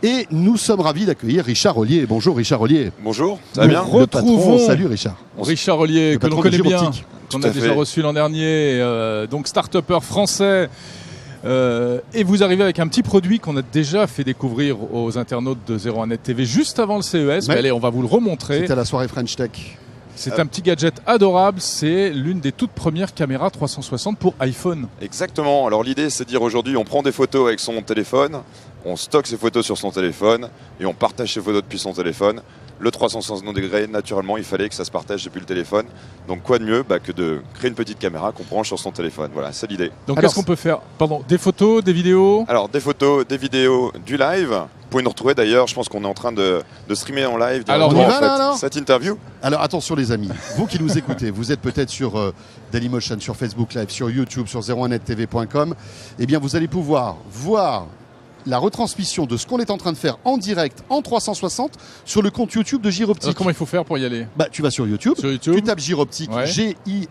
Et nous sommes ravis d'accueillir Richard Ollier. Bonjour Richard Ollier. Bonjour, ça va bien? Retrouvons. Salut Richard. Richard Ollier, que l'on connaît bien, qu'on a déjà reçu l'an dernier, donc start-upper français. Et vous arrivez avec un petit produit qu'on a déjà fait découvrir aux internautes de 01net TV juste avant le CES. Mais allez, on va vous le remontrer. C'était à la soirée French Tech. C'est un petit gadget adorable, c'est l'une des toutes premières caméras 360 pour iPhone. Exactement, alors l'idée c'est de dire aujourd'hui on prend des photos avec son téléphone, on stocke ses photos sur son téléphone et on partage ses photos depuis son téléphone. Le 360 degrés, naturellement, il fallait que ça se partage depuis le téléphone. Donc quoi de mieux que de créer une petite caméra qu'on branche sur son téléphone. Voilà, c'est l'idée. Donc qu'est-ce qu'on peut faire? Des photos, des vidéos? Alors des photos, des vidéos, du live. Vous pouvez nous retrouver d'ailleurs, je pense qu'on est en train de streamer en live alors, on y va, là, cette interview. Alors attention les amis, vous qui nous écoutez, vous êtes peut-être sur Dailymotion, sur Facebook Live, sur YouTube, sur 01nettv.com. Eh bien vous allez pouvoir voir la retransmission de ce qu'on est en train de faire en direct en 360 sur le compte YouTube de Giroptic. Alors, comment il faut faire pour y aller? Tu vas sur YouTube, tu tapes Giroptic, ouais. Giroptic,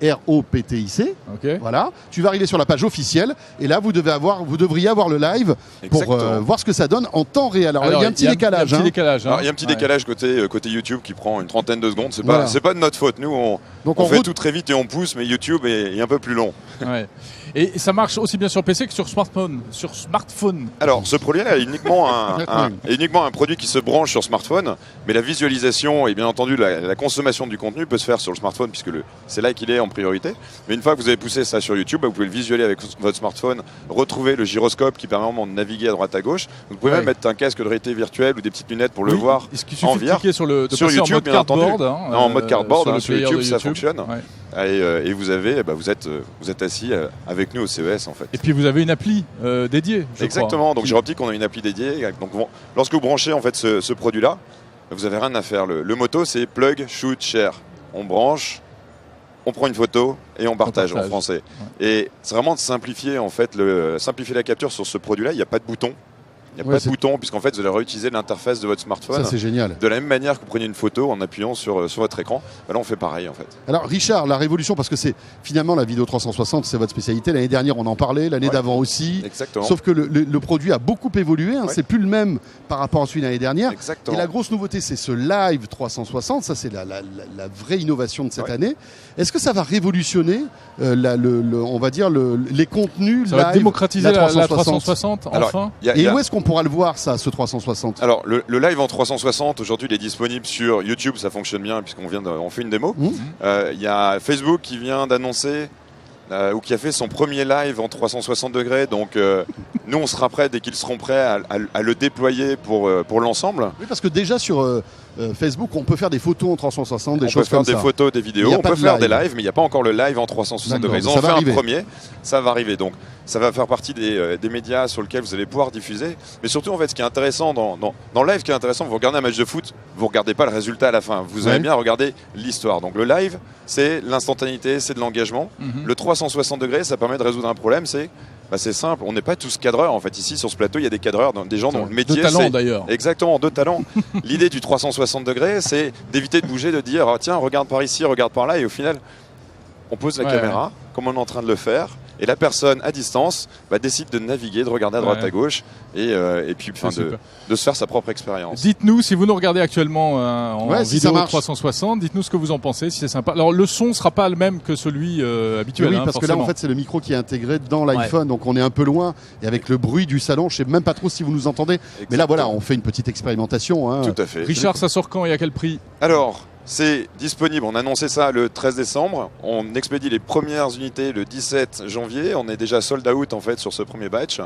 okay. Voilà, tu vas arriver sur la page officielle et là vous devriez avoir le live pour voir ce que ça donne en temps réel. Alors il y a un petit décalage. Il y a un petit décalage côté YouTube qui prend une trentaine de secondes, c'est pas de notre faute. Nous on fait tout très vite et on pousse, mais YouTube est un peu plus long. Ouais. Et ça marche aussi bien sur PC que sur smartphone. Alors, ce produit-là est uniquement un produit qui se branche sur smartphone, mais la visualisation et bien entendu la consommation du contenu peut se faire sur le smartphone puisque c'est là qu'il est en priorité. Mais une fois que vous avez poussé ça sur YouTube, vous pouvez le visualiser avec votre smartphone, retrouver le gyroscope qui permet vraiment de naviguer à droite à gauche. Vous pouvez même mettre un casque de réalité virtuelle ou des petites lunettes pour le voir en VR. Sur YouTube, bien entendu. En mode cardboard, sur YouTube, ça fonctionne. Ouais. Et vous êtes assis avec nous au CES en fait. Et puis vous avez une appli dédiée. Exactement. Donc Giroptic, on a une appli dédiée. Donc lorsque vous branchez en fait ce produit-là, vous avez rien à faire. Le motto c'est plug, shoot, share. On branche, on prend une photo et on partage en français. Ouais. Et c'est vraiment de simplifier en fait simplifier la capture sur ce produit-là. Il n'y a pas de bouton. Il n'y a pas de bouton, puisqu'en fait, vous allez réutiliser l'interface de votre smartphone. Ça, c'est génial. De la même manière que vous prenez une photo en appuyant sur votre écran. Là, on fait pareil, en fait. Alors, Richard, la révolution, parce que c'est finalement la vidéo 360, c'est votre spécialité. L'année dernière, on en parlait, l'année d'avant aussi. Exactement. Sauf que le produit a beaucoup évolué. C'est plus le même par rapport à celui de l'année dernière. Exactement. Et la grosse nouveauté, c'est ce live 360. Ça, c'est la vraie innovation de cette année. Est-ce que ça va révolutionner, on va dire, les contenus ça live? Ça va démocratiser la 360, enfin. Alors, et où est-ce qu'on pourra le voir, ça, ce 360? Alors, le live en 360, aujourd'hui, il est disponible sur YouTube. Ça fonctionne bien, puisqu'on fait une démo. Il y a Facebook qui vient d'annoncer ou qui a fait son premier live en 360 degrés. Donc, nous, on sera prêts dès qu'ils seront prêts à le déployer pour l'ensemble. Oui, parce que déjà sur Facebook, on peut faire des photos en 360, des choses comme ça. On peut faire des photos, des vidéos, on peut faire des lives, mais il n'y a pas encore le live en 360 degrés. Ils ont fait un premier, ça va arriver. Donc, ça va faire partie des médias sur lesquels vous allez pouvoir diffuser. Mais surtout, en fait, ce qui est intéressant dans le live, vous regardez un match de foot, vous ne regardez pas le résultat à la fin. Vous allez bien regarder l'histoire. Donc, le live, c'est l'instantanéité, c'est de l'engagement. Le 360 degrés, ça permet de résoudre un problème, c'est simple, on n'est pas tous cadreurs en fait. Ici sur ce plateau, il y a des cadreurs, des gens dont le métier. De talent d'ailleurs. Exactement, de talent. L'idée du 360 degrés, c'est d'éviter de bouger, de dire tiens, regarde par ici, regarde par là, et au final, on pose la caméra, comme on est en train de le faire, et la personne à distance décide de naviguer, de regarder à droite à gauche, et puis de se faire sa propre expérience. Dites-nous, si vous nous regardez actuellement en vidéo 360, dites-nous ce que vous en pensez, si c'est sympa. Alors le son ne sera pas le même que celui habituel. Oui, parce que là en fait c'est le micro qui est intégré dans l'iPhone, donc on est un peu loin, et avec le bruit du salon, je ne sais même pas trop si vous nous entendez. Exactement. Mais là voilà, on fait une petite expérimentation. Tout à fait. Richard, ça sort quand et à quel prix? Alors, c'est disponible, on a annoncé ça le 13 décembre, on expédie les premières unités le 17 janvier, on est déjà sold out en fait sur ce premier batch,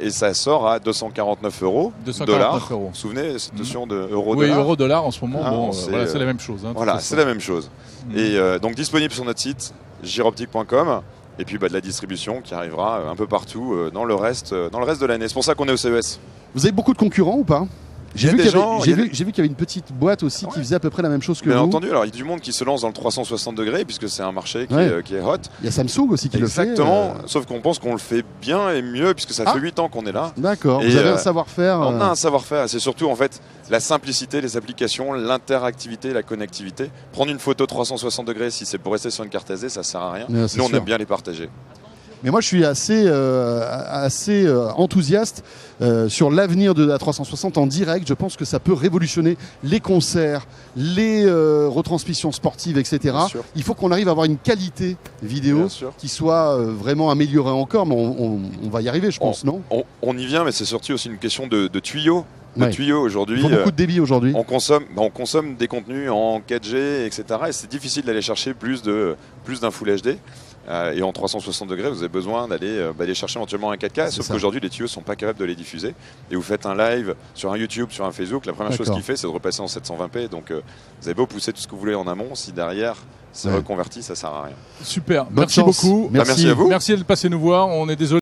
et ça sort à 249 €. 249 €. Vous vous souvenez cette notion de euro-dollar? Oui, euro-dollar en ce moment, c'est la même chose. C'est la même chose. Et donc disponible sur notre site giroptic.com. Et puis de la distribution qui arrivera un peu partout dans le reste de l'année. C'est pour ça qu'on est au CES. Vous avez beaucoup de concurrents ou pas? J'ai vu qu'il y avait une petite boîte aussi qui faisait à peu près la même chose que vous. Bien entendu, alors il y a du monde qui se lance dans le 360 degrés puisque c'est un marché qui est hot. Il y a Samsung aussi qui le fait. Exactement, sauf qu'on pense qu'on le fait bien et mieux puisque ça fait 8 ans qu'on est là. D'accord, vous avez un savoir-faire. On a un savoir-faire, c'est surtout en fait la simplicité, les applications, l'interactivité, la connectivité. Prendre une photo 360 degrés, si c'est pour rester sur une carte SD, ça sert à rien. Nous, on aime bien les partager. Mais moi, je suis assez enthousiaste sur l'avenir de la 360 en direct. Je pense que ça peut révolutionner les concerts, les retransmissions sportives, etc. Il faut qu'on arrive à avoir une qualité vidéo qui soit vraiment améliorée encore, mais on va y arriver, je pense, non ? On y vient, mais c'est surtout aussi une question de tuyaux. Tuyaux aujourd'hui. Il faut beaucoup de débit aujourd'hui. On consomme des contenus en 4G, etc. Et c'est difficile d'aller chercher plus d'un Full HD. Et en 360 degrés, vous avez besoin d'aller chercher éventuellement un 4K. Sauf qu'aujourd'hui, les tuyaux ne sont pas capables de les diffuser. Et vous faites un live sur un YouTube, sur un Facebook. La première chose qu'il fait, c'est de repasser en 720p. Donc, vous avez beau pousser tout ce que vous voulez en amont. Si derrière, c'est reconverti, ça ne sert à rien. Super. Merci beaucoup. Merci à vous. Merci de passer nous voir. On est désolé.